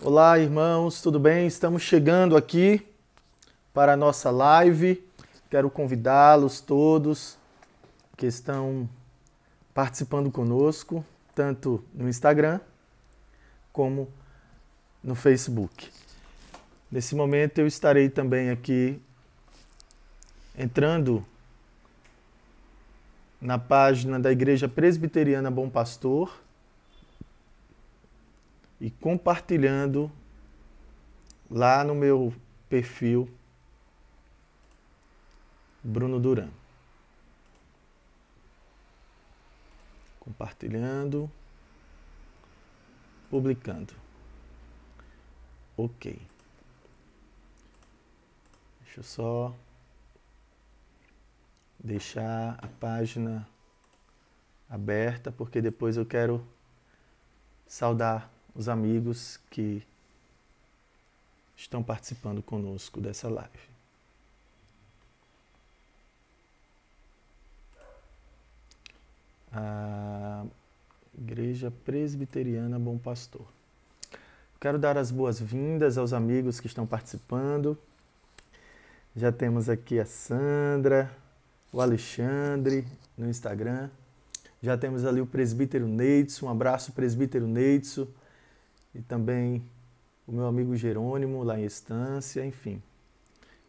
Olá, irmãos, tudo bem? Estamos chegando aqui para a nossa live. Quero convidá-los todos que estão participando conosco, tanto no Instagram como no Facebook. Nesse momento eu estarei também aqui entrando na página da Igreja Presbiteriana Bom Pastor e compartilhando lá no meu perfil Bruno Duran. Compartilhando, publicando. Ok. Deixa eu só deixar a página aberta, porque depois eu quero saudar os amigos que estão participando conosco dessa live. A Igreja Presbiteriana Bom Pastor. Quero dar as boas-vindas aos amigos que estão participando. Já temos aqui a Sandra, o Alexandre no Instagram. Já temos ali o presbítero Neidson. Um abraço, presbítero Neidson. E também o meu amigo Jerônimo, lá em Estância, enfim.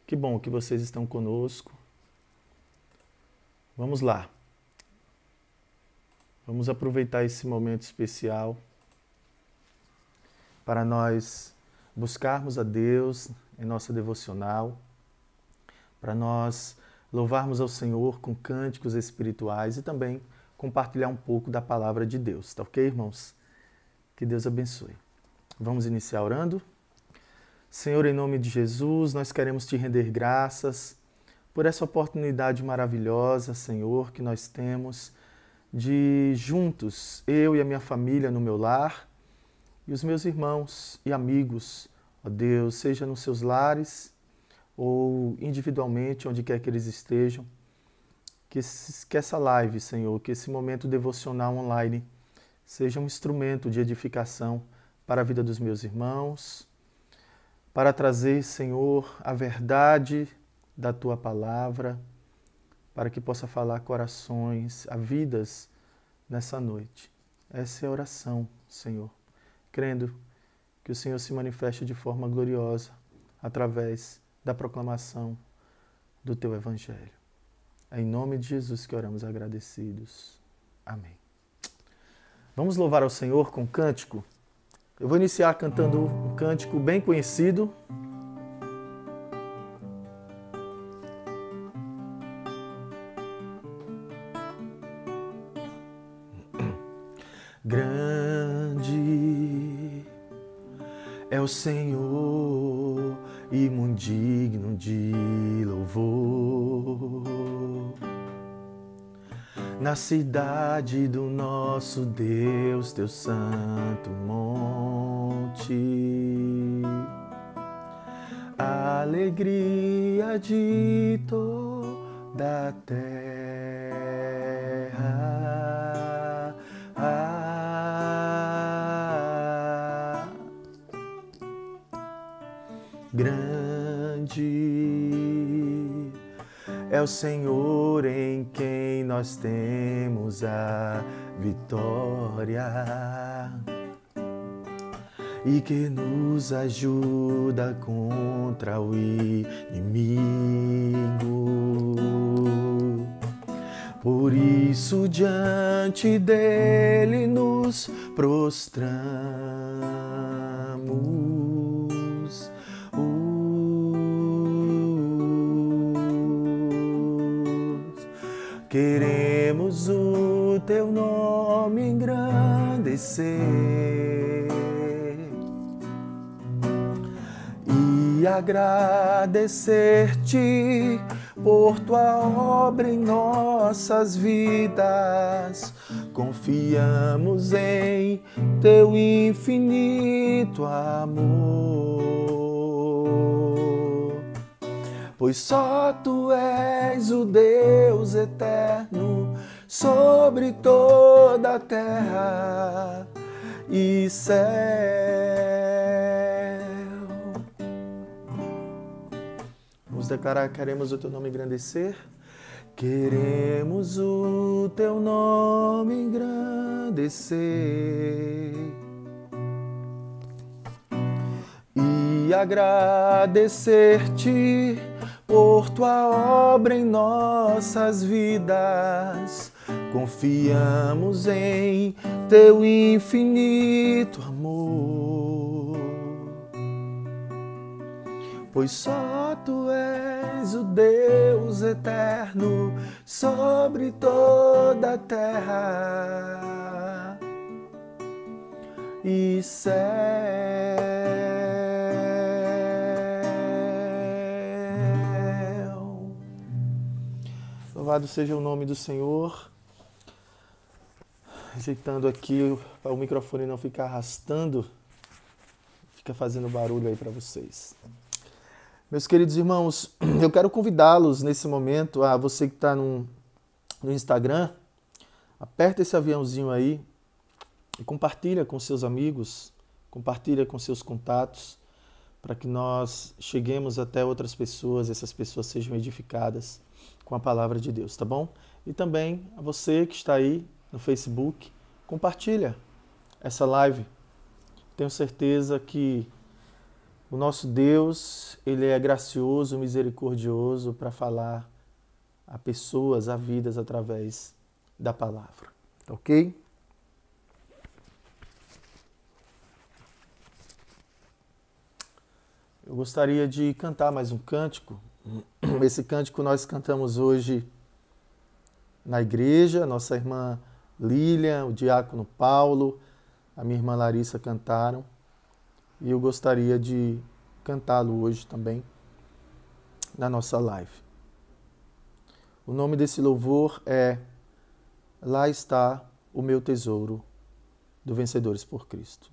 Que bom que vocês estão conosco. Vamos lá. Vamos aproveitar esse momento especial para nós buscarmos a Deus em nossa devocional, para nós louvarmos ao Senhor com cânticos espirituais e também compartilhar um pouco da palavra de Deus. Tá ok, irmãos? Que Deus abençoe. Vamos iniciar orando? Senhor, em nome de Jesus, nós queremos te render graças por essa oportunidade maravilhosa, Senhor, que nós temos de juntos, eu e a minha família no meu lar e os meus irmãos e amigos, ó Deus, seja nos seus lares ou individualmente, onde quer que eles estejam, que essa live, Senhor, que esse momento devocional online seja um instrumento de edificação para a vida dos meus irmãos, para trazer, Senhor, a verdade da Tua palavra, para que possa falar corações, a vidas nessa noite. Essa é a oração, Senhor, crendo que o Senhor se manifeste de forma gloriosa através da proclamação do Teu Evangelho. É em nome de Jesus que oramos agradecidos. Amém. Vamos louvar ao Senhor com cântico? Eu vou iniciar cantando um cântico bem conhecido. Grande é o Senhor e muito digno de louvor. Na cidade do nosso Deus, teu santo monte, a alegria de toda a terra. Grande é o Senhor em quem nós temos a vitória e que nos ajuda contra o inimigo. Por isso diante dele nos prostramos. Queremos o teu nome engrandecer e agradecer-te por tua obra em nossas vidas. Confiamos em teu infinito amor, pois só tu és o Deus eterno sobre toda a terra e céu. declarar: queremos o teu nome engrandecer. Queremos o teu nome engrandecer e agradecer-te por tua obra em nossas vidas. Confiamos em teu infinito amor, pois só tu és o Deus eterno sobre toda a terra e céu. Louvado seja o nome do Senhor. Ajeitando aqui para o microfone não ficar arrastando, fica fazendo barulho aí para vocês. Meus queridos irmãos, eu quero convidá-los nesse momento, a você que está no Instagram, aperta esse aviãozinho aí e compartilha com seus amigos, compartilha com seus contatos, para que nós cheguemos até outras pessoas, essas pessoas sejam edificadas com a palavra de Deus, tá bom? E também a você que está aí no Facebook, compartilha essa live. Tenho certeza que o nosso Deus, Ele é gracioso, misericordioso para falar a pessoas, a vidas através da palavra. Ok? Eu gostaria de cantar mais um cântico. Esse cântico nós cantamos hoje na igreja. Nossa irmã Lilian, o diácono Paulo, a minha irmã Larissa cantaram. E eu gostaria de cantá-lo hoje também na nossa live. O nome desse louvor é Lá está o meu tesouro, do Vencedores por Cristo.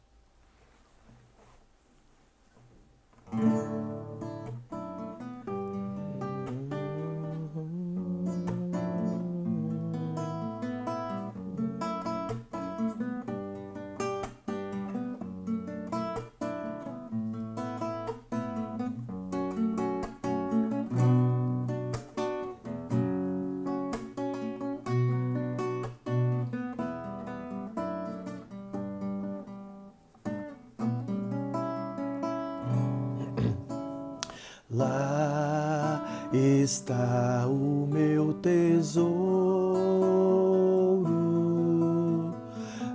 Lá está o meu tesouro,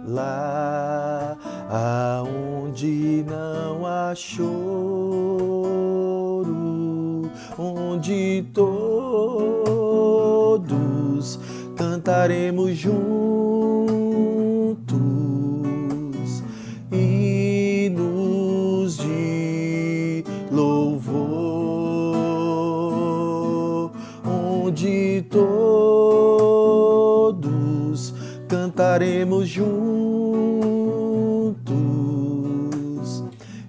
lá aonde não há choro, onde todos cantaremos juntos hinos de louvor, onde todos cantaremos juntos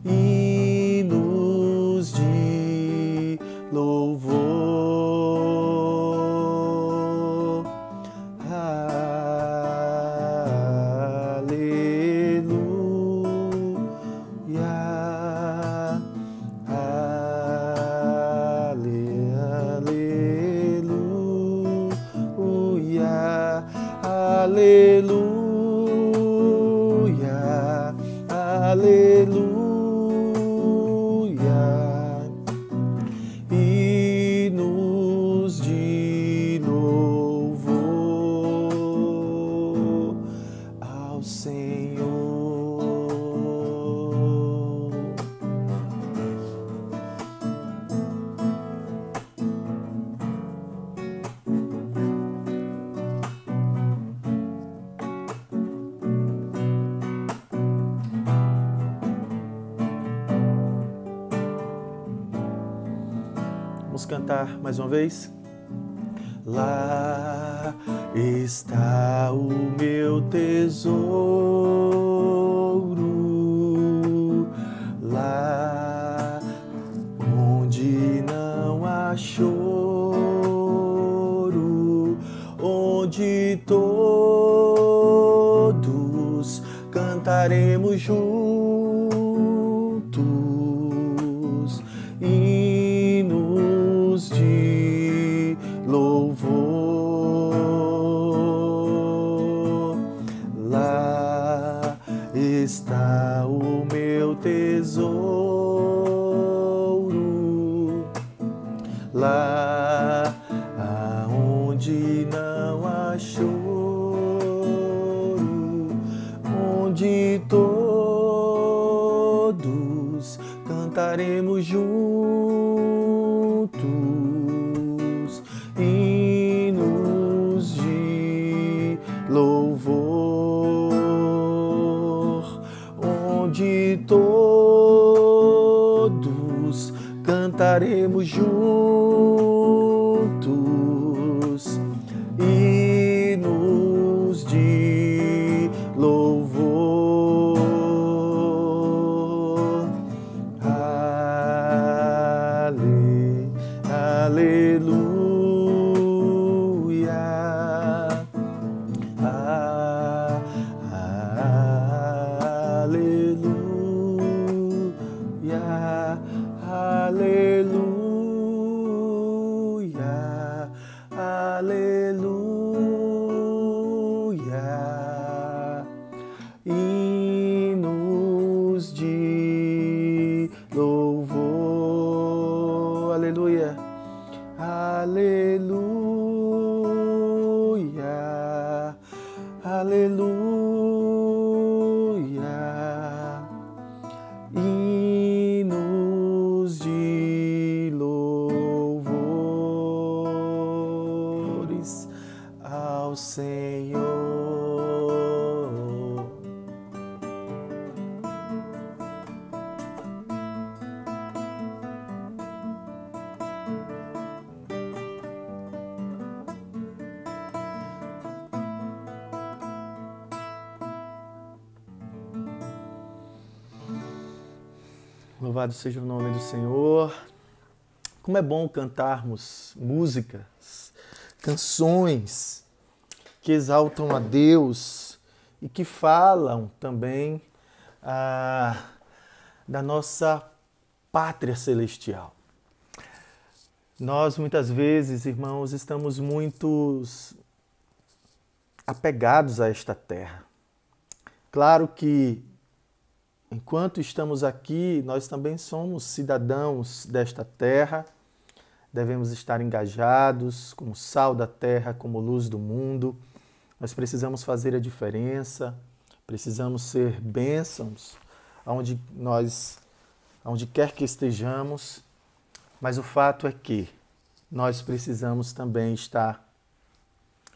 hinos de louvor. Aleluia, aleluia, aleluia, hinos de louvor ao Senhor. Vamos cantar mais uma vez? Lá está o meu tesouro, lá onde não há choro, onde todos cantaremos juntos hinos está o meu tesouro. Lá aonde não há choro, onde todos cantaremos juntos hinos de louvor, onde todos cantaremos juntos hinos de louvor. Aleluia. Aleluia. Aleluia. Aleluia. Hinos de louvor. Aleluia. Aleluia. Aleluia. Hinos de louvores ao Senhor. Louvado seja o nome do Senhor. Como é bom cantarmos músicas, canções que exaltam a Deus e que falam também da nossa pátria celestial. Nós muitas vezes, irmãos, estamos muito apegados a esta terra. Claro que enquanto estamos aqui, nós também somos cidadãos desta terra, devemos estar engajados como sal da terra, como luz do mundo. Nós precisamos fazer a diferença, precisamos ser bênçãos onde quer que estejamos, mas o fato é que nós precisamos também estar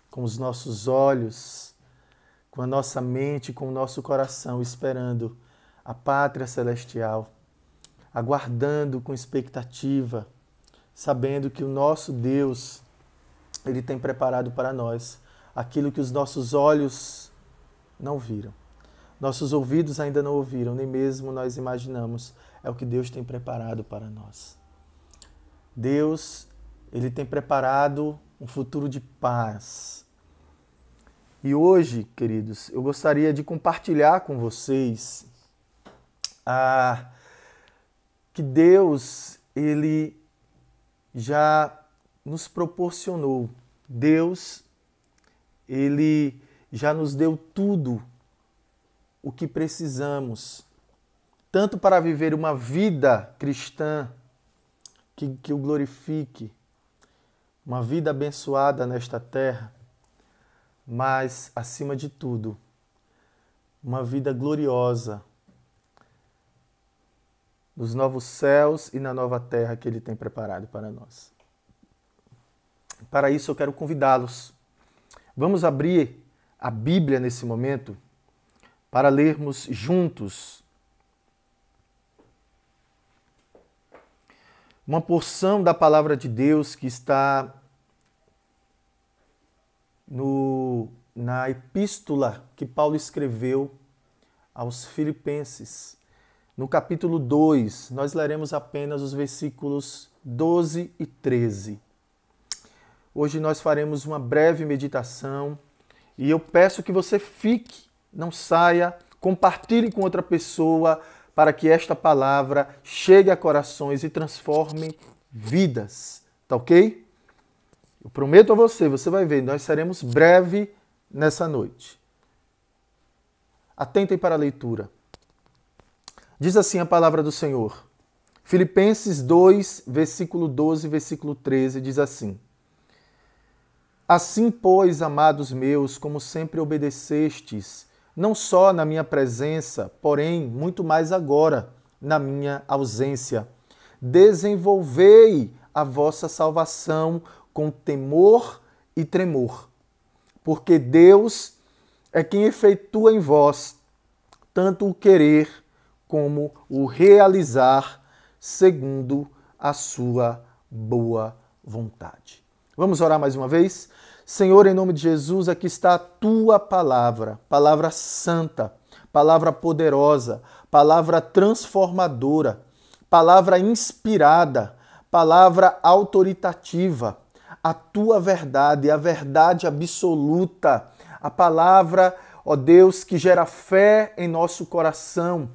com os nossos olhos, com a nossa mente, com o nosso coração, esperando a pátria celestial, aguardando com expectativa, sabendo que o nosso Deus, Ele tem preparado para nós aquilo que os nossos olhos não viram, nossos ouvidos ainda não ouviram, nem mesmo nós imaginamos, é o que Deus tem preparado para nós. Deus, Ele tem preparado um futuro de paz. E hoje, queridos, eu gostaria de compartilhar com vocês que Deus, Ele já nos proporcionou. Deus, Ele já nos deu tudo o que precisamos, tanto para viver uma vida cristã que o glorifique, uma vida abençoada nesta terra, mas, acima de tudo, uma vida gloriosa nos novos céus e na nova terra que Ele tem preparado para nós. Para isso eu quero convidá-los. Vamos abrir a Bíblia nesse momento para lermos juntos uma porção da palavra de Deus que está na epístola que Paulo escreveu aos Filipenses. No capítulo 2, nós leremos apenas os versículos 12 e 13. Hoje nós faremos uma breve meditação e eu peço que você fique, não saia, compartilhe com outra pessoa para que esta palavra chegue a corações e transforme vidas. Tá ok? Eu prometo a você, você vai ver, nós seremos breve nessa noite. Atentem para a leitura. Diz assim a palavra do Senhor. Filipenses 2, versículo 12, versículo 13, diz assim: Assim, pois, amados meus, como sempre obedecestes, não só na minha presença, porém, muito mais agora, na minha ausência, desenvolvei a vossa salvação com temor e tremor, porque Deus é quem efetua em vós tanto o querer como o realizar segundo a sua boa vontade. Vamos orar mais uma vez? Senhor, em nome de Jesus, aqui está a tua palavra, palavra santa, palavra poderosa, palavra transformadora, palavra inspirada, palavra autoritativa, a tua verdade, a verdade absoluta, a palavra, ó Deus, que gera fé em nosso coração,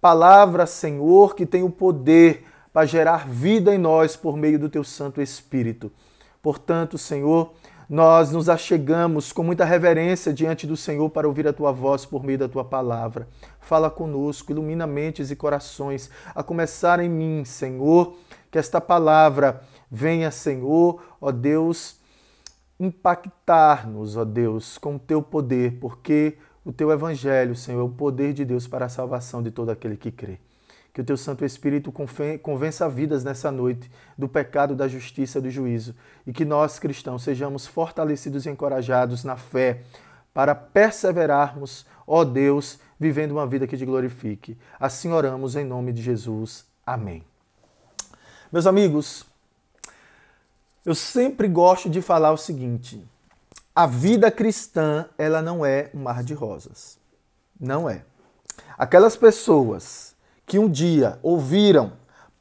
palavra, Senhor, que tem o poder para gerar vida em nós por meio do teu Santo Espírito. Portanto, Senhor, nós nos achegamos com muita reverência diante do Senhor para ouvir a tua voz por meio da tua palavra. Fala conosco, ilumina mentes e corações, a começar em mim, Senhor, que esta palavra venha, Senhor, ó Deus, impactar-nos, ó Deus, com o teu poder, porque o teu evangelho, Senhor, é o poder de Deus para a salvação de todo aquele que crê. Que o teu Santo Espírito convença vidas nessa noite do pecado, da justiça, do juízo. E que nós, cristãos, sejamos fortalecidos e encorajados na fé para perseverarmos, ó Deus, vivendo uma vida que te glorifique. Assim oramos em nome de Jesus. Amém. Meus amigos, eu sempre gosto de falar o seguinte: a vida cristã, ela não é um mar de rosas. Não é. Aquelas pessoas que um dia ouviram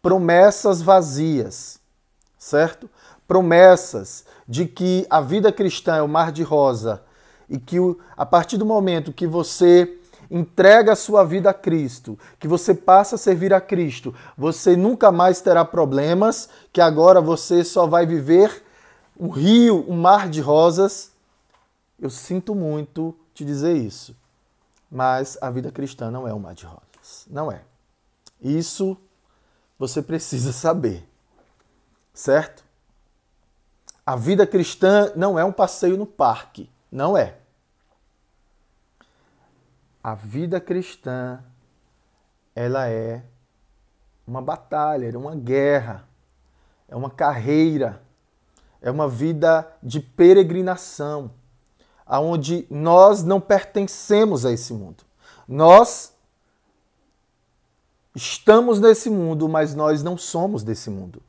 promessas vazias, certo? Promessas de que a vida cristã é um mar de rosa e que a partir do momento que você entrega a sua vida a Cristo, que você passa a servir a Cristo, você nunca mais terá problemas, que agora você só vai viver um rio, um mar de rosas. Eu sinto muito te dizer isso, mas a vida cristã não é um mar de rosas. Não é. Isso você precisa saber, certo? A vida cristã não é um passeio no parque, não é. A vida cristã, ela é uma batalha, é uma guerra, é uma carreira, é uma vida de peregrinação, onde nós não pertencemos a esse mundo. Nós estamos nesse mundo, mas nós não somos desse mundo.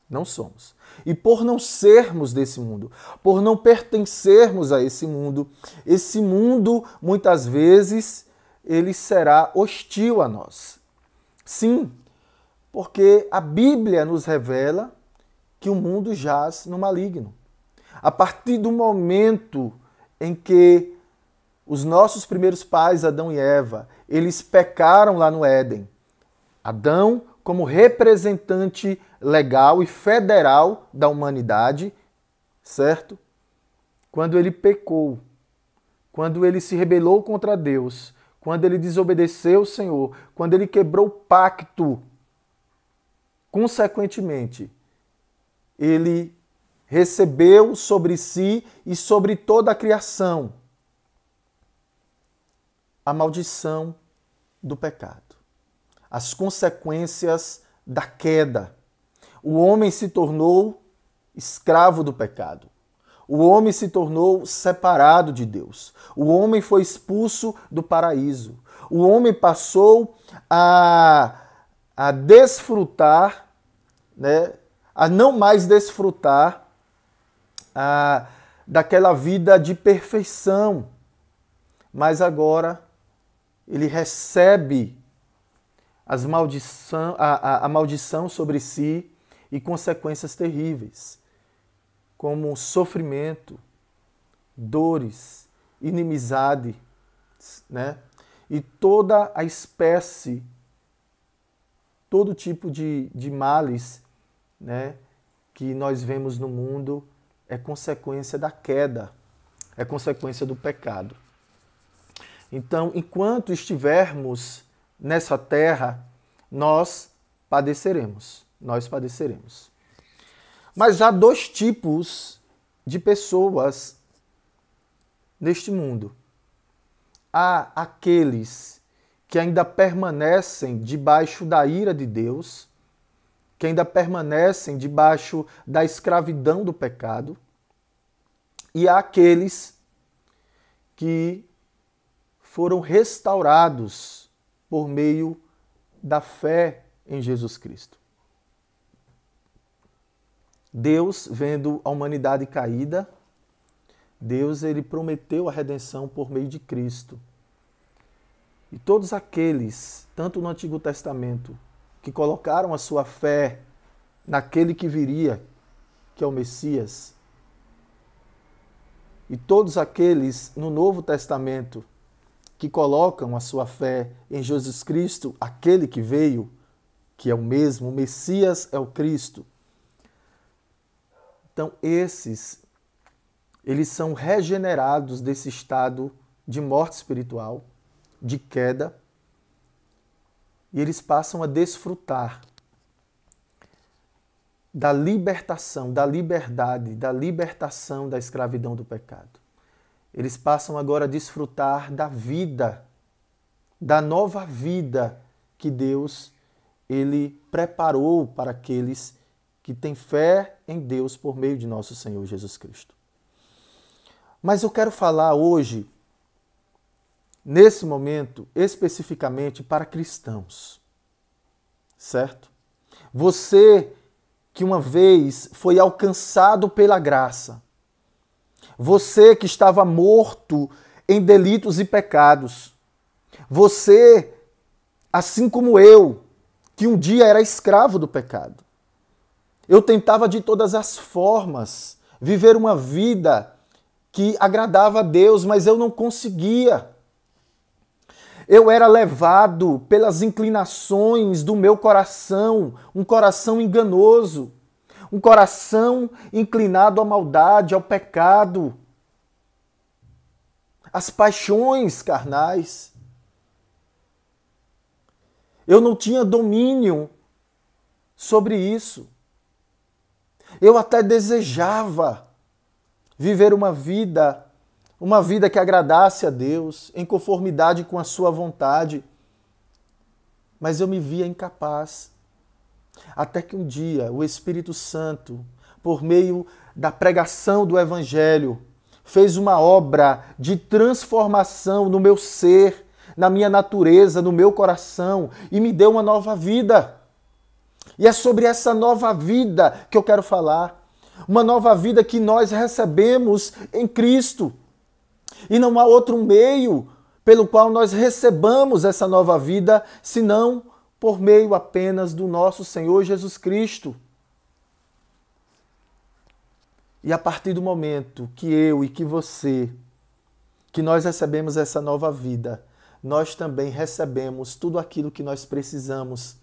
Não somos. E por não sermos desse mundo, por não pertencermos a esse mundo muitas vezes ele será hostil a nós. Sim, porque a Bíblia nos revela que o mundo jaz no maligno. A partir do momento em que os nossos primeiros pais, Adão e Eva, eles pecaram lá no Éden, Adão, como representante legal e federal da humanidade, certo? Quando ele pecou, quando ele se rebelou contra Deus, quando ele desobedeceu o Senhor, quando ele quebrou o pacto, consequentemente, ele recebeu sobre si e sobre toda a criação a maldição do pecado. As consequências da queda. O homem se tornou escravo do pecado. O homem se tornou separado de Deus. O homem foi expulso do paraíso. O homem passou a desfrutar, né, a não mais desfrutar daquela vida de perfeição. Mas agora ele recebe a maldição sobre si e consequências terríveis, como sofrimento, dores, inimizade, né? E toda a espécie, todo tipo de males, né, que nós vemos no mundo é consequência da queda, é consequência do pecado. Então, enquanto estivermos nessa terra, nós padeceremos. Nós padeceremos. Mas há dois tipos de pessoas neste mundo. Há aqueles que ainda permanecem debaixo da ira de Deus, que ainda permanecem debaixo da escravidão do pecado, e há aqueles que foram restaurados por meio da fé em Jesus Cristo. Deus, vendo a humanidade caída, Deus ele prometeu a redenção por meio de Cristo. E todos aqueles, tanto no Antigo Testamento, que colocaram a sua fé naquele que viria, que é o Messias, e todos aqueles no Novo Testamento que colocam a sua fé em Jesus Cristo, aquele que veio, que é o mesmo, o Messias é o Cristo. Então, eles são regenerados desse estado de morte espiritual, de queda, e eles passam a desfrutar da libertação, da liberdade, da libertação da escravidão do pecado. Eles passam agora a desfrutar da vida, da nova vida que Deus ele preparou para aqueles que têm fé em Deus por meio de nosso Senhor Jesus Cristo. Mas eu quero falar hoje, nesse momento, especificamente para cristãos, certo? Você que uma vez foi alcançado pela graça, você que estava morto em delitos e pecados, você, assim como eu, que um dia era escravo do pecado, eu tentava de todas as formas viver uma vida que agradava a Deus, mas eu não conseguia. Eu era levado pelas inclinações do meu coração, um coração enganoso, um coração inclinado à maldade, ao pecado, às paixões carnais. Eu não tinha domínio sobre isso. Eu até desejava viver uma vida que agradasse a Deus, em conformidade com a sua vontade. Mas eu me via incapaz. Até que um dia o Espírito Santo, por meio da pregação do Evangelho, fez uma obra de transformação no meu ser, na minha natureza, no meu coração, e me deu uma nova vida. E é sobre essa nova vida que eu quero falar. Uma nova vida que nós recebemos em Cristo. E não há outro meio pelo qual nós recebamos essa nova vida, senão por meio apenas do nosso Senhor Jesus Cristo. E a partir do momento que eu e que você, que nós recebemos essa nova vida, nós também recebemos tudo aquilo que nós precisamos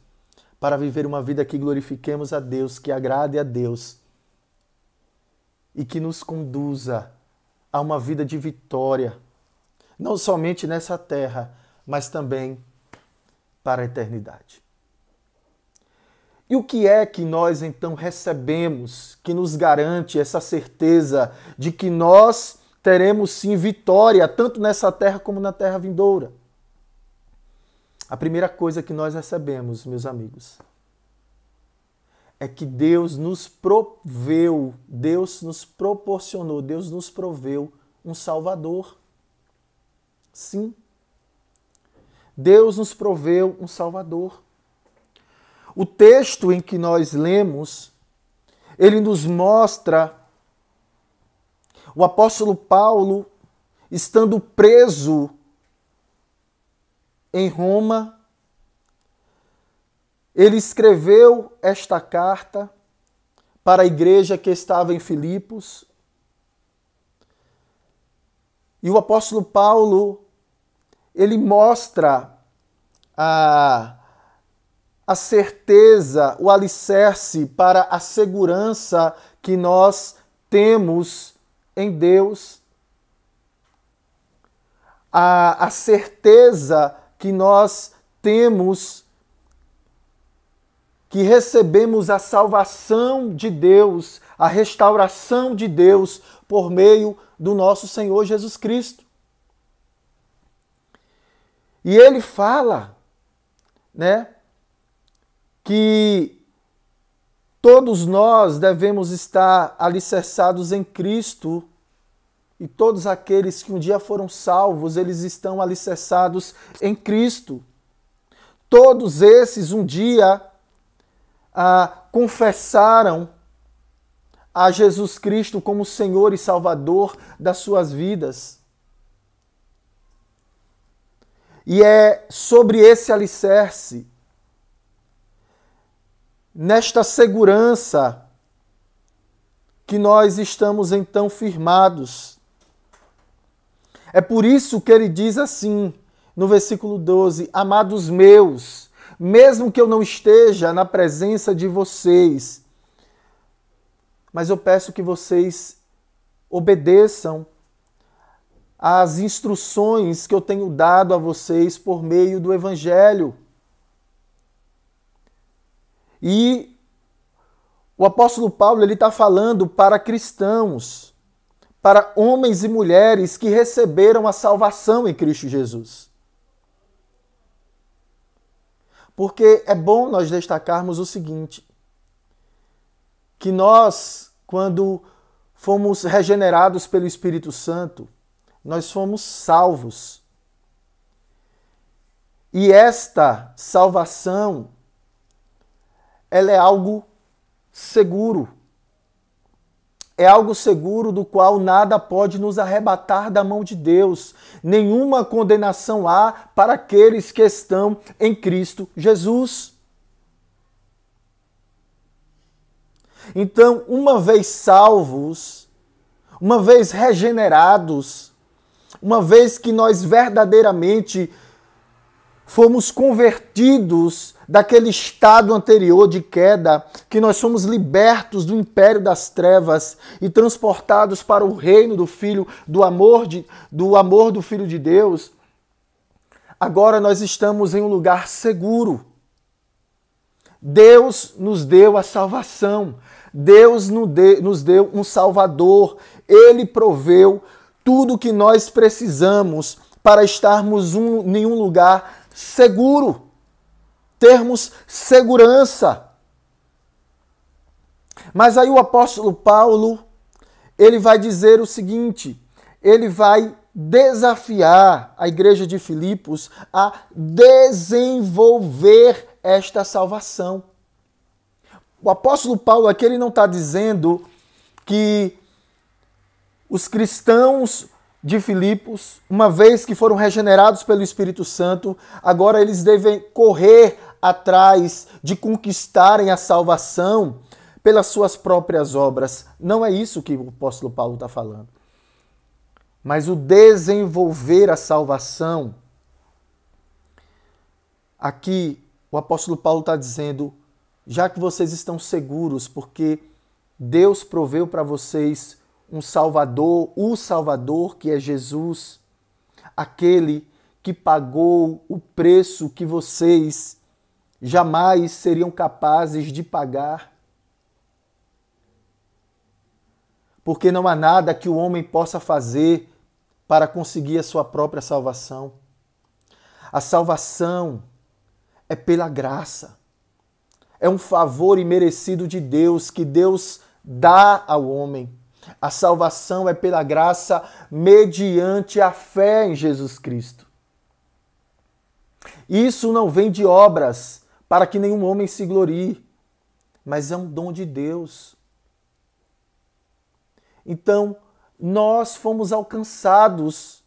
para viver uma vida que glorifiquemos a Deus, que agrade a Deus e que nos conduza a uma vida de vitória, não somente nessa terra, mas também para a eternidade. E o que é que nós então recebemos que nos garante essa certeza de que nós teremos sim vitória, tanto nessa terra como na terra vindoura? A primeira coisa que nós recebemos, meus amigos, é que Deus nos proveu, Deus nos proporcionou, Deus nos proveu um Salvador. Sim. Deus nos proveu um Salvador. O texto em que nós lemos, ele nos mostra o apóstolo Paulo estando preso em Roma. Ele escreveu esta carta para a igreja que estava em Filipos. E o apóstolo Paulo, ele mostra a certeza, o alicerce para a segurança que nós temos em Deus. a certeza que nós temos, que recebemos a salvação de Deus, a restauração de Deus por meio do nosso Senhor Jesus Cristo. E ele fala, né, que todos nós devemos estar alicerçados em Cristo, e todos aqueles que um dia foram salvos, eles estão alicerçados em Cristo. Todos esses um dia confessaram a Jesus Cristo como Senhor e Salvador das suas vidas. E é sobre esse alicerce, nesta segurança, que nós estamos então firmados. É por isso que ele diz assim, no versículo 12, amados meus, mesmo que eu não esteja na presença de vocês, mas eu peço que vocês obedeçam às instruções que eu tenho dado a vocês por meio do Evangelho. E o apóstolo Paulo está falando para cristãos, para homens e mulheres que receberam a salvação em Cristo Jesus. Porque é bom nós destacarmos o seguinte, que nós, quando fomos regenerados pelo Espírito Santo, nós fomos salvos. E esta salvação, ela é algo seguro. É algo seguro do qual nada pode nos arrebatar da mão de Deus. Nenhuma condenação há para aqueles que estão em Cristo Jesus. Então, uma vez salvos, uma vez regenerados, uma vez que nós verdadeiramente fomos convertidos daquele estado anterior de queda, que nós somos libertos do império das trevas e transportados para o reino do Filho, do amor do Filho de Deus, agora nós estamos em um lugar seguro. Deus nos deu a salvação, Deus nos deu um Salvador, Ele proveu tudo o que nós precisamos para estarmos em um lugar seguro, termos segurança. Mas aí o apóstolo Paulo, ele vai dizer o seguinte, ele vai desafiar a igreja de Filipos a desenvolver esta salvação. O apóstolo Paulo aqui ele não está dizendo que os cristãos de Filipos, uma vez que foram regenerados pelo Espírito Santo, agora eles devem correr atrás de conquistarem a salvação pelas suas próprias obras. Não é isso que o apóstolo Paulo está falando. Mas o desenvolver a salvação, aqui o apóstolo Paulo está dizendo, já que vocês estão seguros, porque Deus proveu para vocês um Salvador, o Salvador que é Jesus, aquele que pagou o preço que vocês jamais seriam capazes de pagar. Porque não há nada que o homem possa fazer para conseguir a sua própria salvação. A salvação é pela graça. É um favor imerecido de Deus que Deus dá ao homem. A salvação é pela graça mediante a fé em Jesus Cristo. Isso não vem de obras para que nenhum homem se glorie, mas é um dom de Deus. Então, nós fomos alcançados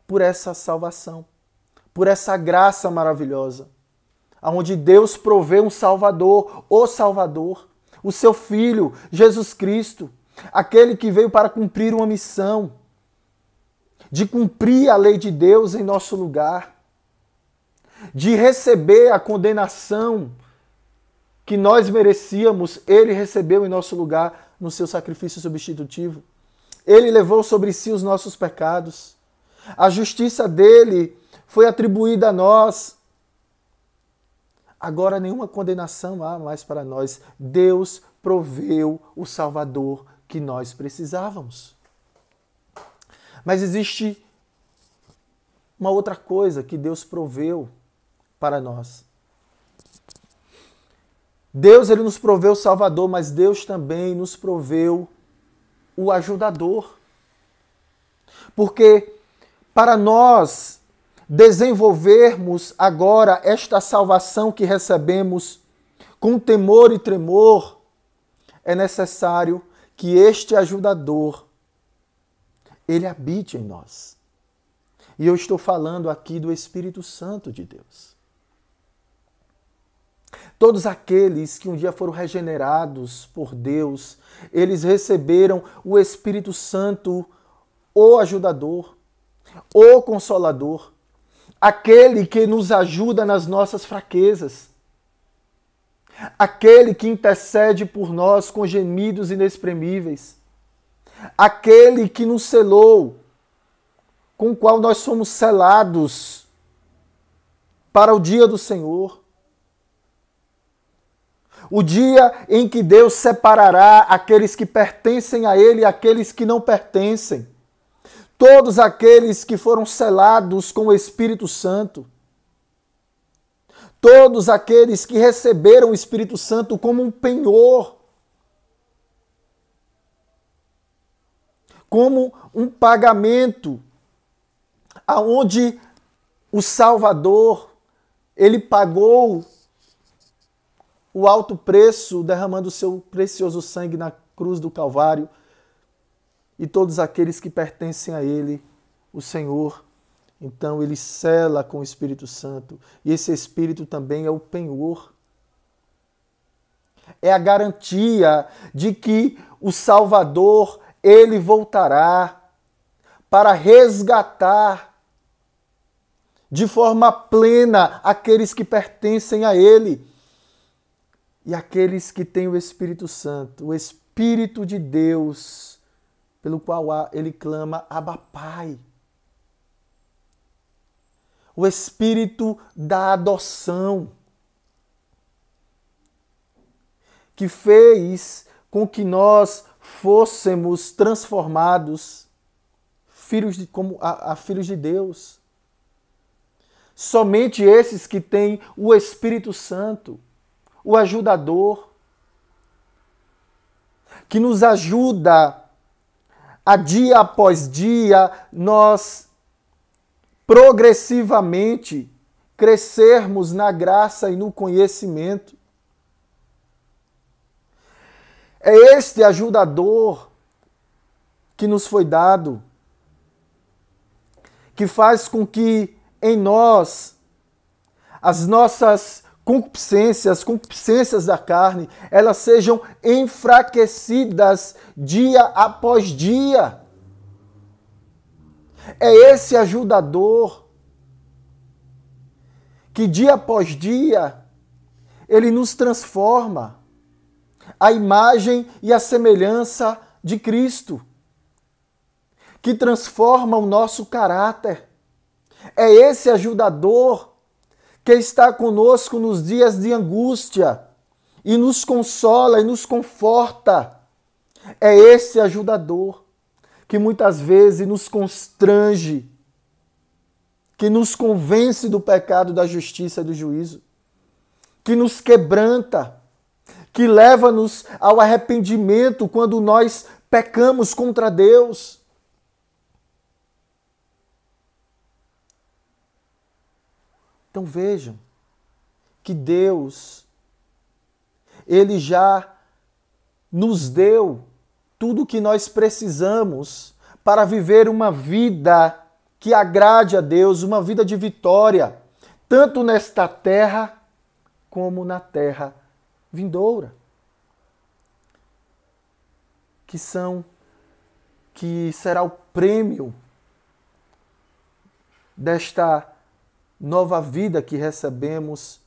por essa salvação, por essa graça maravilhosa, onde Deus provê um Salvador, o seu Filho, Jesus Cristo, aquele que veio para cumprir uma missão, de cumprir a lei de Deus em nosso lugar, de receber a condenação que nós merecíamos, Ele recebeu em nosso lugar no seu sacrifício substitutivo. Ele levou sobre si os nossos pecados. A justiça dele foi atribuída a nós. Agora nenhuma condenação há mais para nós. Deus proveu o Salvador que nós precisávamos. Mas existe uma outra coisa que Deus proveu para nós. Deus, ele nos proveu o Salvador, mas Deus também nos proveu o ajudador. Porque para nós desenvolvermos agora esta salvação que recebemos com temor e tremor, é necessário que este ajudador, ele habite em nós. E eu estou falando aqui do Espírito Santo de Deus. Todos aqueles que um dia foram regenerados por Deus, eles receberam o Espírito Santo, o ajudador, o consolador, aquele que nos ajuda nas nossas fraquezas, aquele que intercede por nós com gemidos inexprimíveis, aquele que nos selou, com o qual nós somos selados para o dia do Senhor. O dia em que Deus separará aqueles que pertencem a Ele e aqueles que não pertencem. Todos aqueles que foram selados com o Espírito Santo. Todos aqueles que receberam o Espírito Santo como um penhor. Como um pagamento. Aonde o Salvador, ele pagou o alto preço, derramando o seu precioso sangue na cruz do Calvário. E todos aqueles que pertencem a ele, o Senhor, então ele sela com o Espírito Santo. E esse Espírito também é o penhor. É a garantia de que o Salvador, ele voltará para resgatar de forma plena aqueles que pertencem a ele. E aqueles que têm o Espírito Santo, o Espírito de Deus, pelo qual ele clama, Abba Pai. O Espírito da adoção, que fez com que nós fôssemos transformados filhos filhos de Deus. Somente esses que têm o Espírito Santo, o ajudador, que nos ajuda a dia após dia nós progressivamente crescermos na graça e no conhecimento. É este ajudador que nos foi dado, que faz com que em nós as nossas concupiscências da carne, elas sejam enfraquecidas dia após dia. É esse ajudador que dia após dia ele nos transforma à imagem e à semelhança de Cristo, que transforma o nosso caráter. É esse ajudador que está conosco nos dias de angústia e nos consola e nos conforta. É esse ajudador que muitas vezes nos constrange, que nos convence do pecado, da justiça e do juízo, que nos quebranta, que leva-nos ao arrependimento quando nós pecamos contra Deus. Então vejam que Deus, ele já nos deu tudo o que nós precisamos para viver uma vida que agrade a Deus, uma vida de vitória, tanto nesta terra como na terra vindoura. Que será o prêmio desta nova vida que recebemos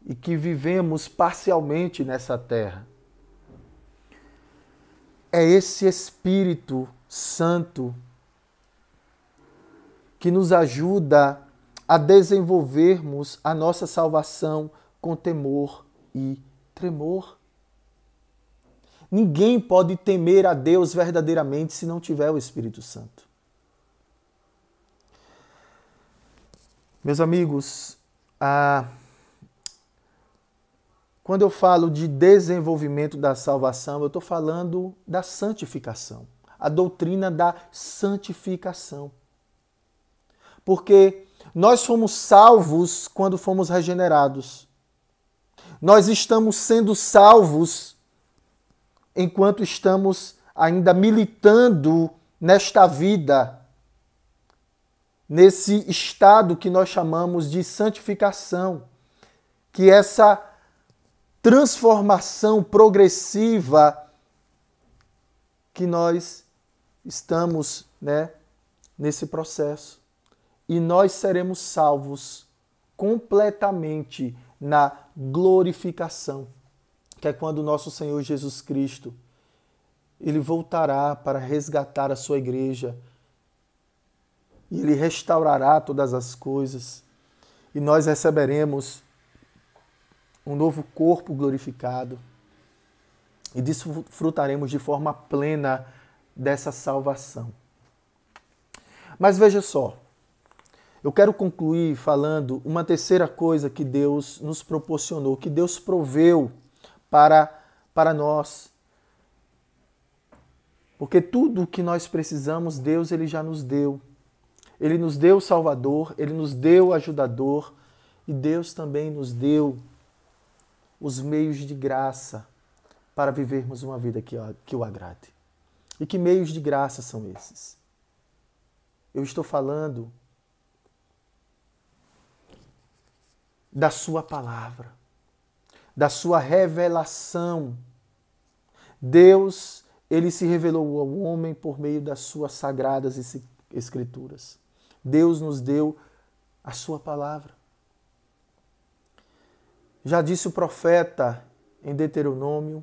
e que vivemos parcialmente nessa terra. É esse Espírito Santo que nos ajuda a desenvolvermos a nossa salvação com temor e tremor. Ninguém pode temer a Deus verdadeiramente se não tiver o Espírito Santo. Meus amigos, quando eu falo de desenvolvimento da salvação, eu estou falando da santificação, a doutrina da santificação. Porque nós fomos salvos quando fomos regenerados. Nós estamos sendo salvos enquanto estamos ainda militando nesta vida, nesse estado que nós chamamos de santificação, que é essa transformação progressiva que nós estamos, nesse processo. E nós seremos salvos completamente na glorificação, que é quando o nosso Senhor Jesus Cristo, Ele voltará para resgatar a sua igreja, e Ele restaurará todas as coisas, e nós receberemos um novo corpo glorificado, e desfrutaremos de forma plena dessa salvação. Mas veja só, eu quero concluir falando uma terceira coisa que Deus nos proporcionou, que Deus proveu para nós. Porque tudo o que nós precisamos, Deus Ele já nos deu. Ele nos deu o Salvador, Ele nos deu o ajudador, e Deus também nos deu os meios de graça para vivermos uma vida que o agrade. E que meios de graça são esses? Eu estou falando da sua palavra, da sua revelação. Deus, Ele se revelou ao homem por meio das suas sagradas escrituras. Deus nos deu a sua palavra. Já disse o profeta em Deuteronômio,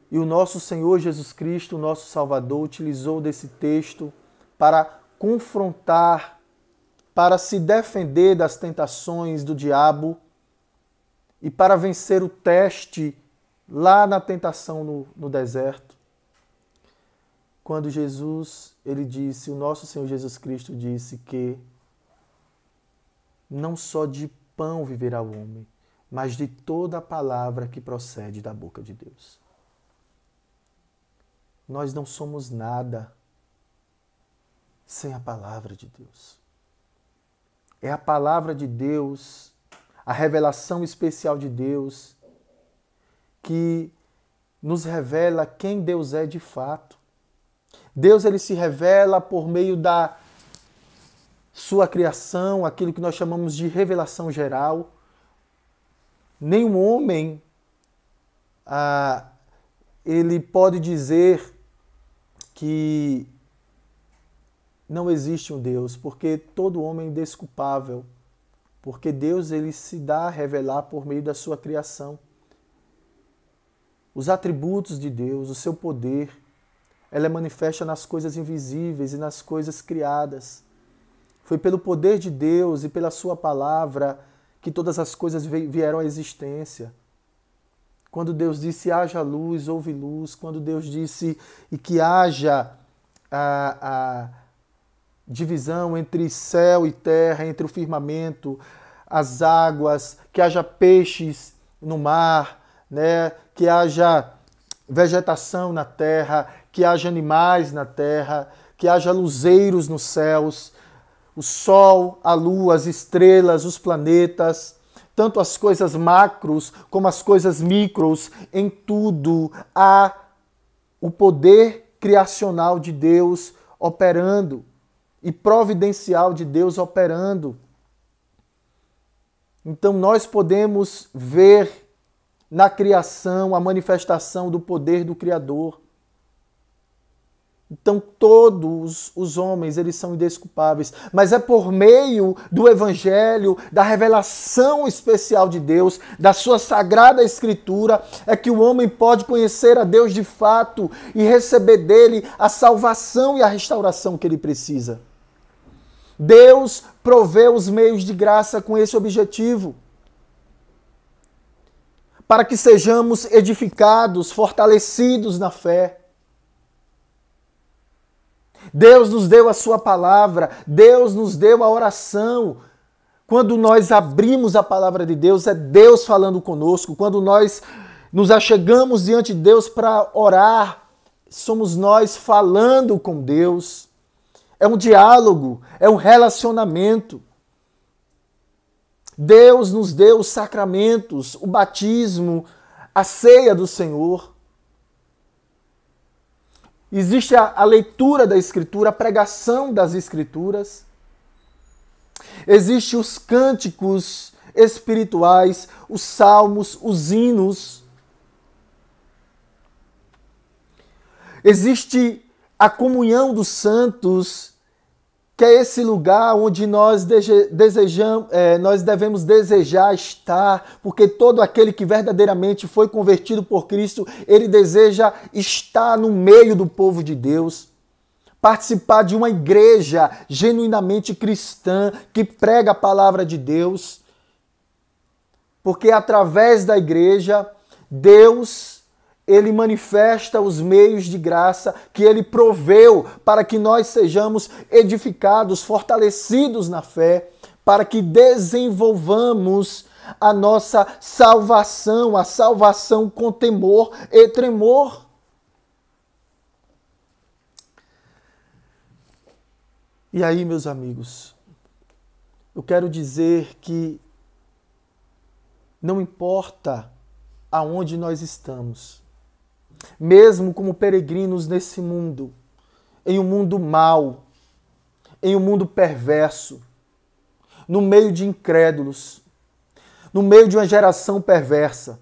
e o nosso Senhor Jesus Cristo, o nosso Salvador, utilizou desse texto para confrontar, para se defender das tentações do diabo e para vencer o teste lá na tentação no deserto. Quando Jesus, Ele disse, o nosso Senhor Jesus Cristo disse que não só de pão viverá o homem, mas de toda a palavra que procede da boca de Deus. Nós não somos nada sem a palavra de Deus. É a palavra de Deus, a revelação especial de Deus, que nos revela quem Deus é de fato. Deus, Ele se revela por meio da sua criação, aquilo que nós chamamos de revelação geral. Nenhum homem ele pode dizer que não existe um Deus, porque todo homem é indesculpável, porque Deus ele se dá a revelar por meio da sua criação. Os atributos de Deus, o seu poder, ela é manifesta nas coisas invisíveis e nas coisas criadas. Foi pelo poder de Deus e pela sua palavra que todas as coisas vieram à existência. Quando Deus disse, haja luz, houve luz. Quando Deus disse e que haja a divisão entre céu e terra, entre o firmamento, as águas, que haja peixes no mar, que haja vegetação na terra, que haja animais na terra, que haja luzeiros nos céus, o sol, a lua, as estrelas, os planetas, tanto as coisas macros como as coisas micros, em tudo há o poder criacional de Deus operando e providencial de Deus operando. Então nós podemos ver na criação a manifestação do poder do Criador. Então todos os homens, eles são indesculpáveis, mas é por meio do Evangelho, da revelação especial de Deus, da sua sagrada Escritura, é que o homem pode conhecer a Deus de fato e receber dele a salvação e a restauração que ele precisa. Deus provê os meios de graça com esse objetivo, para que sejamos edificados, fortalecidos na fé. Deus nos deu a sua palavra, Deus nos deu a oração. Quando nós abrimos a palavra de Deus, é Deus falando conosco. Quando nós nos achegamos diante de Deus para orar, somos nós falando com Deus. É um diálogo, é um relacionamento. Deus nos deu os sacramentos, o batismo, a ceia do Senhor. Existe a leitura da Escritura, a pregação das Escrituras. Existem os cânticos espirituais, os salmos, os hinos. Existe a comunhão dos santos, que é esse lugar onde nós devemos desejar estar, porque todo aquele que verdadeiramente foi convertido por Cristo, ele deseja estar no meio do povo de Deus, participar de uma igreja genuinamente cristã, que prega a palavra de Deus, porque através da igreja, Deus, ele manifesta os meios de graça que ele proveu para que nós sejamos edificados, fortalecidos na fé, para que desenvolvamos a nossa salvação, a salvação com temor e tremor. E aí, meus amigos, eu quero dizer que não importa aonde nós estamos, mesmo como peregrinos nesse mundo, em um mundo mau, em um mundo perverso, no meio de incrédulos, no meio de uma geração perversa,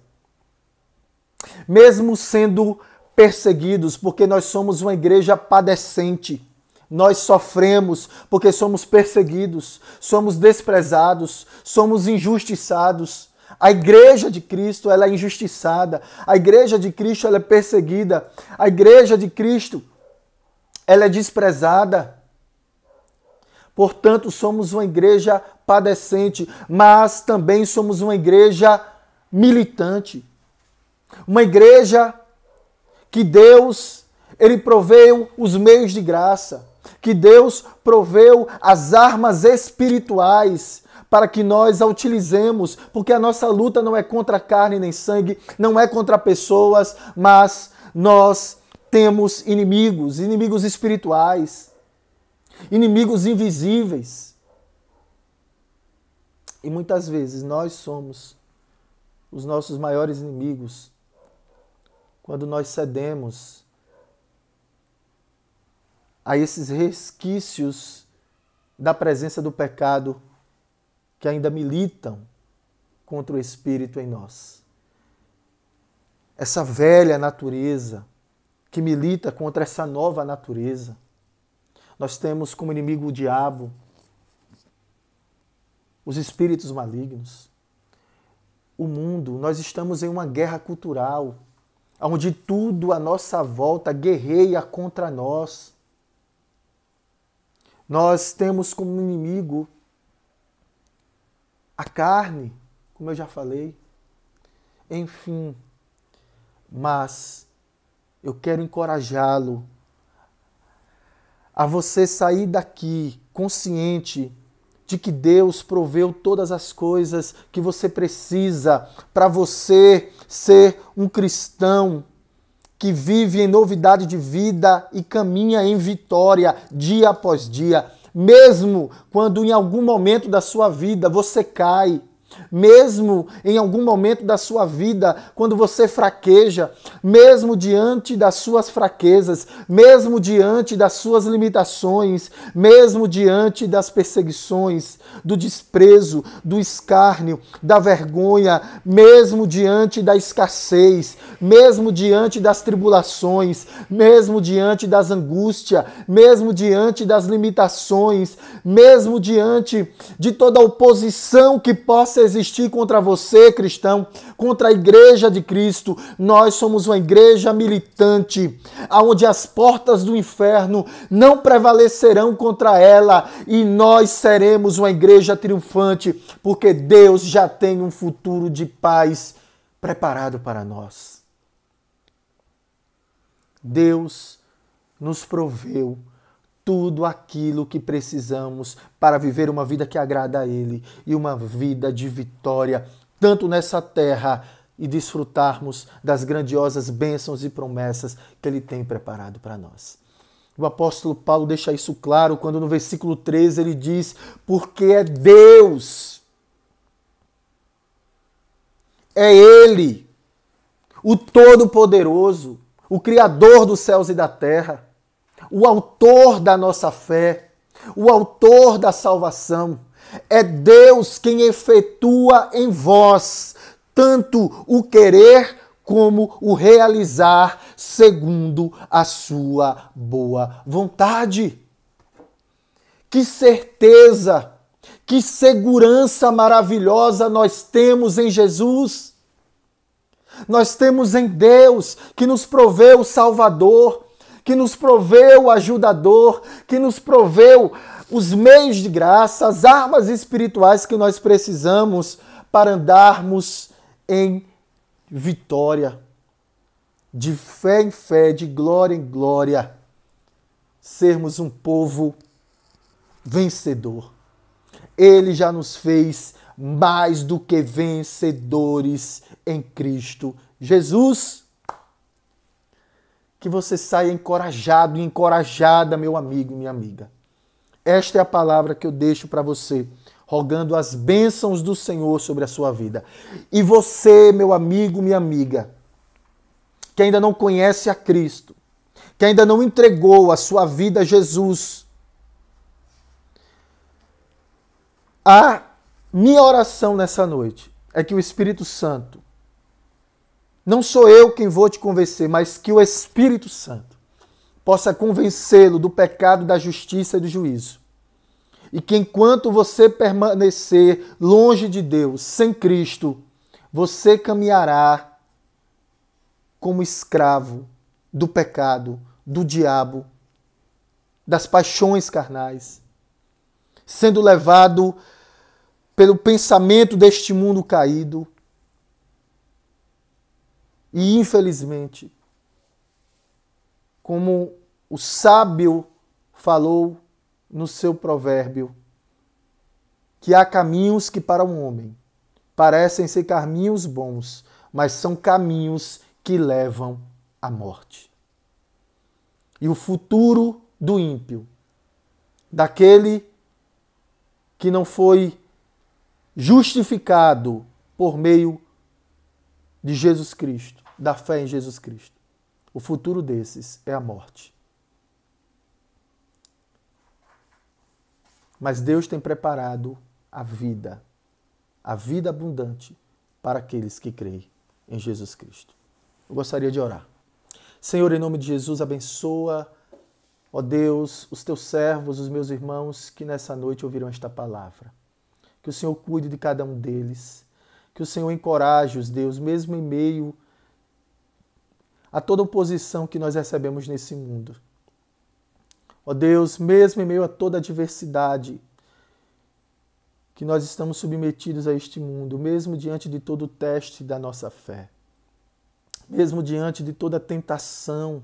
mesmo sendo perseguidos, porque nós somos uma igreja padecente, nós sofremos porque somos perseguidos, somos desprezados, somos injustiçados. A igreja de Cristo, ela é injustiçada. A igreja de Cristo, ela é perseguida. A igreja de Cristo, ela é desprezada. Portanto, somos uma igreja padecente, mas também somos uma igreja militante. Uma igreja que Deus, ele proveu os meios de graça, que Deus proveu as armas espirituais para que nós a utilizemos, porque a nossa luta não é contra carne nem sangue, não é contra pessoas, mas nós temos inimigos, inimigos espirituais, inimigos invisíveis. E muitas vezes nós somos os nossos maiores inimigos quando nós cedemos a esses resquícios da presença do pecado que ainda militam contra o Espírito em nós. Essa velha natureza que milita contra essa nova natureza. Nós temos como inimigo o diabo, os espíritos malignos, o mundo. Nós estamos em uma guerra cultural, onde tudo à nossa volta guerreia contra nós. Nós temos como inimigo a carne, como eu já falei. Enfim, mas eu quero encorajá-lo a você sair daqui consciente de que Deus proveu todas as coisas que você precisa para você ser um cristão que vive em novidade de vida e caminha em vitória dia após dia. Mesmo quando em algum momento da sua vida você cai, mesmo em algum momento da sua vida, quando você fraqueja, mesmo diante das suas fraquezas, mesmo diante das suas limitações, mesmo diante das perseguições, do desprezo, do escárnio, da vergonha, mesmo diante da escassez, mesmo diante das tribulações, mesmo diante das angústias, mesmo diante das limitações, mesmo diante de toda a oposição que possa existir contra você, cristão, contra a igreja de Cristo. Nós somos uma igreja militante, onde as portas do inferno não prevalecerão contra ela, e nós seremos uma igreja triunfante, porque Deus já tem um futuro de paz preparado para nós. Deus nos proveu tudo aquilo que precisamos para viver uma vida que agrada a Ele e uma vida de vitória, tanto nessa terra e desfrutarmos das grandiosas bênçãos e promessas que Ele tem preparado para nós. O apóstolo Paulo deixa isso claro quando no versículo 13 ele diz: porque é Deus, é Ele, o Todo-Poderoso, o Criador dos céus e da terra, o autor da nossa fé, o autor da salvação. É Deus quem efetua em vós tanto o querer como o realizar segundo a sua boa vontade. Que certeza, que segurança maravilhosa nós temos em Jesus. Nós temos em Deus que nos proveu o Salvador, que nos proveu o ajudador, que nos proveu os meios de graça, as armas espirituais que nós precisamos para andarmos em vitória, de fé em fé, de glória em glória, sermos um povo vencedor. Ele já nos fez mais do que vencedores em Cristo Jesus. Que você saia encorajado e encorajada, meu amigo e minha amiga. Esta é a palavra que eu deixo para você, rogando as bênçãos do Senhor sobre a sua vida. E você, meu amigo, minha amiga, que ainda não conhece a Cristo, que ainda não entregou a sua vida a Jesus, a minha oração nessa noite é que o Espírito Santo, não sou eu quem vou te convencer, mas que o Espírito Santo possa convencê-lo do pecado, da justiça e do juízo. E que enquanto você permanecer longe de Deus, sem Cristo, você caminhará como escravo do pecado, do diabo, das paixões carnais, sendo levado pelo pensamento deste mundo caído. E, infelizmente, como o sábio falou no seu provérbio, que há caminhos que para um homem parecem ser caminhos bons, mas são caminhos que levam à morte. E o futuro do ímpio, daquele que não foi justificado por meio de Jesus Cristo, da fé em Jesus Cristo. O futuro desses é a morte. Mas Deus tem preparado a vida abundante para aqueles que creem em Jesus Cristo. Eu gostaria de orar. Senhor, em nome de Jesus, abençoa, ó Deus, os teus servos, os meus irmãos que nessa noite ouviram esta palavra. Que o Senhor cuide de cada um deles. Que o Senhor encoraje-os, Deus, mesmo em meio a toda oposição que nós recebemos nesse mundo. Ó Deus, mesmo em meio a toda a adversidade que nós estamos submetidos a este mundo, mesmo diante de todo o teste da nossa fé, mesmo diante de toda a tentação,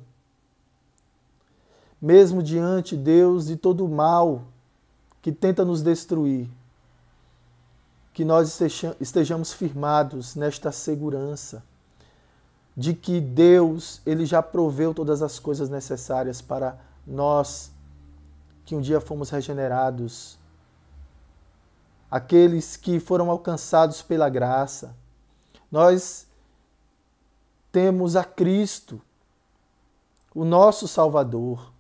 mesmo diante, Deus, de todo o mal que tenta nos destruir, que nós estejamos firmados nesta segurança de que Deus, Ele já proveu todas as coisas necessárias para nós, que um dia fomos regenerados, aqueles que foram alcançados pela graça. Nós temos a Cristo, o nosso Salvador,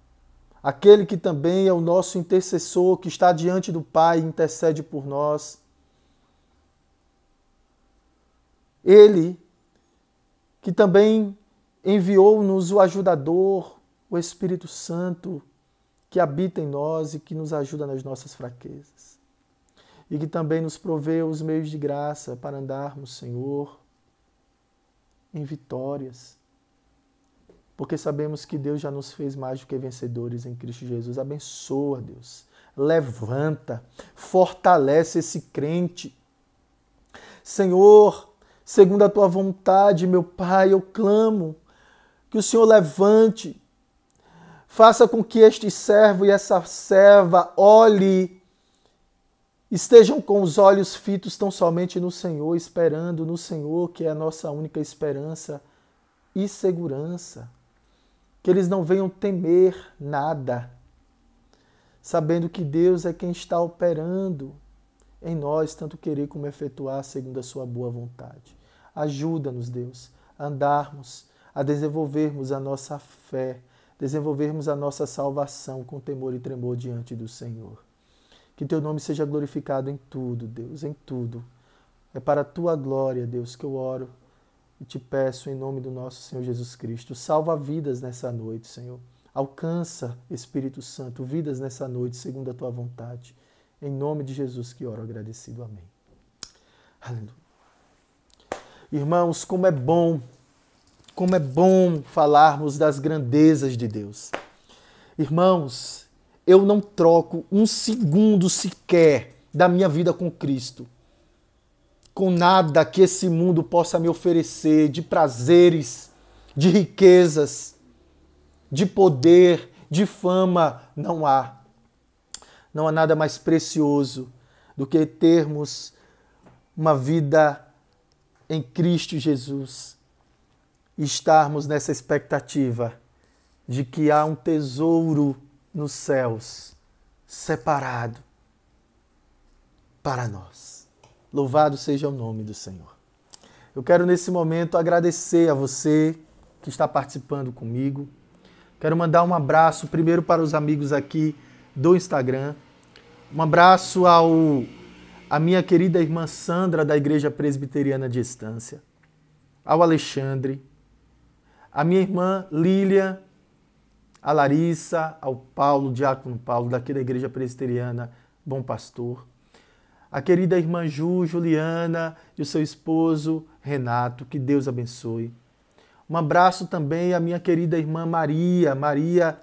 aquele que também é o nosso intercessor, que está diante do Pai e intercede por nós. Ele que também enviou-nos o ajudador, o Espírito Santo, que habita em nós e que nos ajuda nas nossas fraquezas. e que também nos provê os meios de graça para andarmos, Senhor, em vitórias. Porque sabemos que Deus já nos fez mais do que vencedores em Cristo Jesus. Abençoa, Deus. Levanta, fortalece esse crente. Senhor, segundo a tua vontade, meu Pai, eu clamo que o Senhor levante, faça com que este servo e essa serva estejam com os olhos fitos tão somente no Senhor, esperando no Senhor, que é a nossa única esperança e segurança. Que eles não venham temer nada, sabendo que Deus é quem está operando em nós, tanto querer como efetuar segundo a sua boa vontade. Ajuda-nos, Deus, a andarmos, a desenvolvermos a nossa fé, desenvolvermos a nossa salvação com temor e tremor diante do Senhor. Que teu nome seja glorificado em tudo, Deus, em tudo. É para a tua glória, Deus, que eu oro e te peço em nome do nosso Senhor Jesus Cristo. Salva vidas nessa noite, Senhor. Alcança, Espírito Santo, vidas nessa noite, segundo a tua vontade. Em nome de Jesus que oro agradecido. Amém. Aleluia. Irmãos, como é bom falarmos das grandezas de Deus. Irmãos, eu não troco um segundo sequer da minha vida com Cristo, com nada que esse mundo possa me oferecer de prazeres, de riquezas, de poder, de fama. Não há. Não há nada mais precioso do que termos uma vida em Cristo Jesus e estarmos nessa expectativa de que há um tesouro nos céus separado para nós. Louvado seja o nome do Senhor. Eu quero nesse momento agradecer a você que está participando comigo. Quero mandar um abraço primeiro para os amigos aqui do Instagram. Um abraço à minha querida irmã Sandra, da Igreja Presbiteriana de Estância, ao Alexandre, à minha irmã Lília, a Larissa, ao Paulo, Diácono Paulo, daqui da Igreja Presbiteriana Bom Pastor, a querida irmã Juliana e o seu esposo Renato, que Deus abençoe. Um abraço também à minha querida irmã Maria,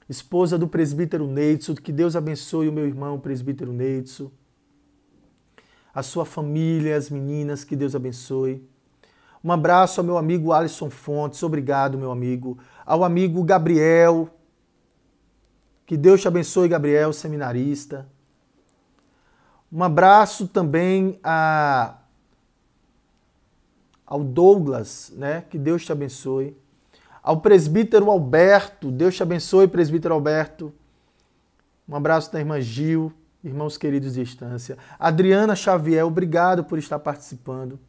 esposa do presbítero Neidson, que Deus abençoe o meu irmão, o presbítero Neidson. A sua família, as meninas, que Deus abençoe. Um abraço ao meu amigo Alisson Fontes, obrigado, meu amigo. Ao amigo Gabriel, que Deus te abençoe, Gabriel, seminarista. Um abraço também ao Douglas, né? Que Deus te abençoe. Ao presbítero Alberto, Deus te abençoe, presbítero Alberto. Um abraço da irmã Gil, irmãos queridos de Estância. Adriana Xavier, obrigado por estar participando.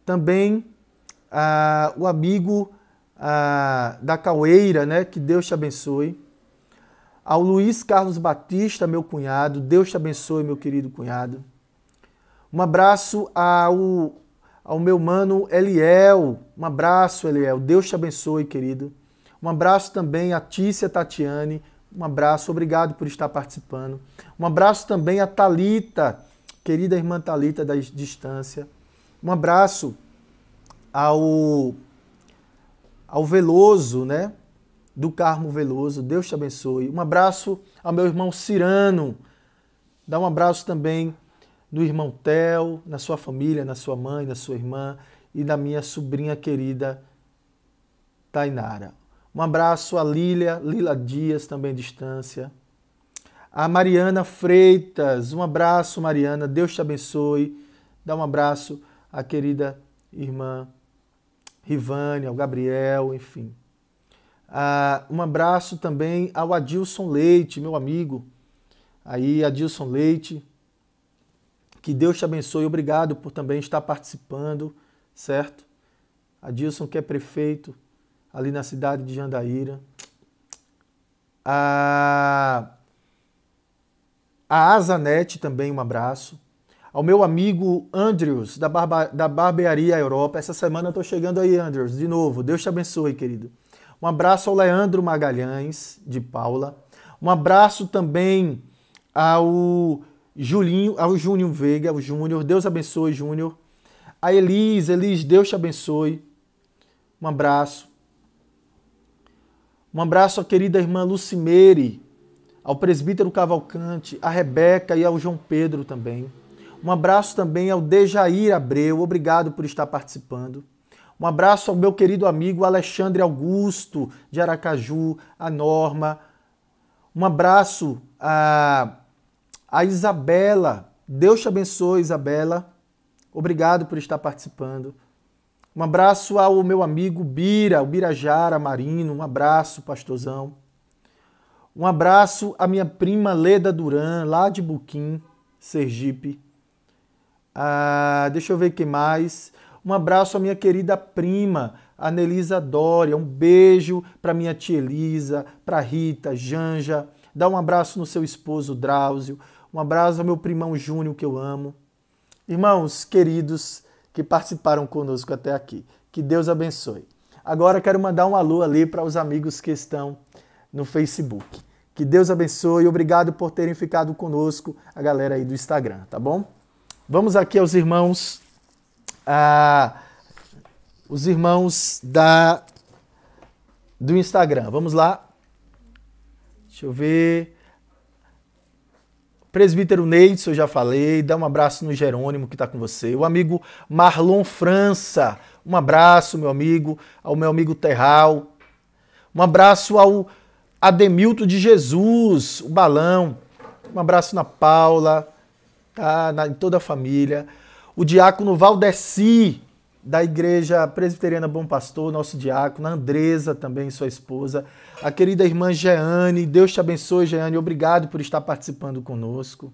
Também o amigo da Caueira, né? Que Deus te abençoe. Ao Luiz Carlos Batista, meu cunhado, Deus te abençoe, meu querido cunhado. Um abraço ao meu mano Eliel. Um abraço, Eliel. Deus te abençoe, querido. Um abraço também a Tícia Tatiane. Um abraço, obrigado por estar participando. Um abraço também a Thalita, querida irmã Thalita da Distância. Um abraço ao Veloso, né? Do Carmo Veloso. Deus te abençoe. Um abraço ao meu irmão Cirano. Dá um abraço também do irmão Theo, na sua família, na sua mãe, na sua irmã e da minha sobrinha querida Tainara. Um abraço a Lila Dias, também à distância. A Mariana Freitas, um abraço, Mariana, Deus te abençoe. Dá um abraço à querida irmã Rivane, ao Gabriel, enfim. Um abraço também ao Adilson Leite, meu amigo. Aí, Adilson Leite, que Deus te abençoe. Obrigado por também estar participando, certo? Adilson, que é prefeito ali na cidade de Jandaíra. A Azanete também, um abraço. Ao meu amigo Andrews, da Barbearia Europa. Essa semana eu estou chegando aí, Andrews, de novo. Deus te abençoe, querido. Um abraço ao Leandro Magalhães, de Paula. Um abraço também ao Julinho, ao Júnior Veiga, o Júnior, Deus abençoe, Júnior. A Elis, Deus te abençoe. Um abraço. Um abraço à querida irmã Lucimeire, ao presbítero Cavalcante, a Rebeca e ao João Pedro também. Um abraço também ao Dejair Abreu, obrigado por estar participando. Um abraço ao meu querido amigo Alexandre Augusto, de Aracaju, a Norma. Um abraço a Isabela, Deus te abençoe, Isabela. Obrigado por estar participando. Um abraço ao meu amigo Bira, o Birajara Marino. Um abraço, pastorzão. Um abraço à minha prima Leda Duran, lá de Buquim, Sergipe. Deixa eu ver quem mais. Um abraço à minha querida prima, a Nelisa Dória. Um beijo para minha tia Elisa, para Rita, Janja. Dá um abraço no seu esposo Drauzio. Um abraço ao meu primão Júnior, que eu amo. Irmãos queridos que participaram conosco até aqui, que Deus abençoe. Agora quero mandar um alô ali para os amigos que estão no Facebook. Que Deus abençoe. Obrigado por terem ficado conosco, a galera aí do Instagram, tá bom? Vamos aqui aos irmãos, os irmãos do Instagram. Vamos lá. Deixa eu ver. Presbítero Neidson, eu já falei. Dá um abraço no Jerônimo, que está com você. O amigo Marlon França. Um abraço, meu amigo. Ao meu amigo Terral. Um abraço ao Ademilton de Jesus, o Balão. Um abraço na Paula, tá? Em toda a família. O diácono Valdeci, da Igreja Presbiteriana Bom Pastor, nosso diácono. A Andresa também, sua esposa. A querida irmã Jeane, Deus te abençoe, Jeane. Obrigado por estar participando conosco.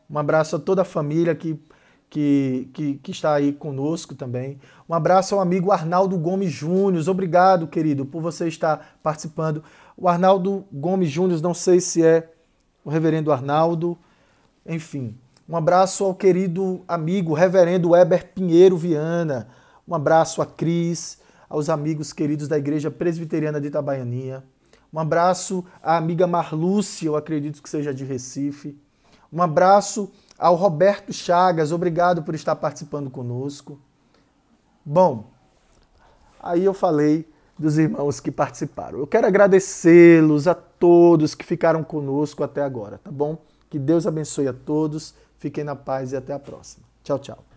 Um abraço a toda a família que está aí conosco também. Um abraço ao amigo Arnaldo Gomes Júnior. Obrigado, querido, por você estar participando. O Arnaldo Gomes Júnior, não sei se é o reverendo Arnaldo. Enfim, um abraço ao querido amigo reverendo Weber Pinheiro Viana. Um abraço a Cris, aos amigos queridos da Igreja Presbiteriana de Itabaianinha. Um abraço à amiga Marlúcia, eu acredito que seja de Recife. Um abraço ao Roberto Chagas, obrigado por estar participando conosco. Bom, aí eu falei dos irmãos que participaram. Eu quero agradecê-los a todos que ficaram conosco até agora, tá bom? Que Deus abençoe a todos, fiquem na paz e até a próxima. Tchau, tchau.